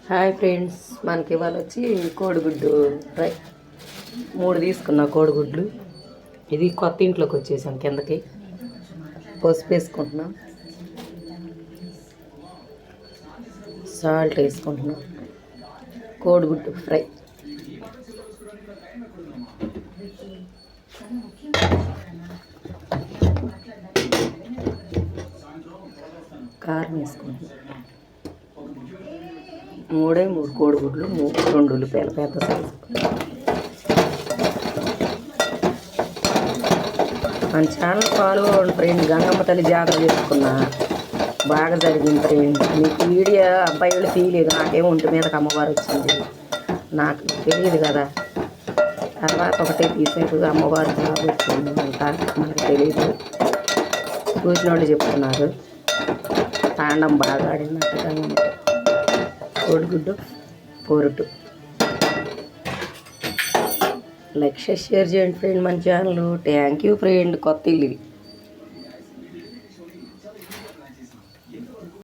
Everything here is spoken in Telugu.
హాయ్ ఫ్రెండ్స్, మనకి ఇవాళ వచ్చి కోడిగుడ్డు ఫ్రై 3 తీసుకున్నా కోడిగుడ్లు. ఇది కొత్త ఇంట్లోకి వచ్చేసాం. కిందకి పసుపు వేసుకుంటున్నాం, సాల్ట్ వేసుకుంటున్నాం. కోడిగుడ్డు ఫ్రై కారం వేసుకుంటున్నాం. 3 కోడిగుడ్లు, 2 ఉల్లిపాయలు పెద్ద సైజు. మన ఛానల్ ఫాలో అవ్వండి ఫ్రెండ్. గంగమ్మ తల్లి జాతర చేసుకున్నా, బాగా జరిగింది ఫ్రెండ్. మీకు వీడియో అబ్బాయి వాళ్ళు తీయలేదు, నాకేమో ఒంటి మీదకి అమ్మవారు వచ్చింది, నాకు తెలియదు కదా. తర్వాత ఒకటే తీసేపు అమ్మవారు జాబ్ వచ్చింది అంట, మనకు తెలియదు. చూసిన వాళ్ళు చెప్తున్నారు తాండం బాగా ఆడినట్టుగా. కోడిగుడ్డు పొరుటు. లైక్ షేర్ చేయండి ఫ్రెండ్ మన ఛానల్. Thank you friend. కొత్త ఇల్లు ఇది.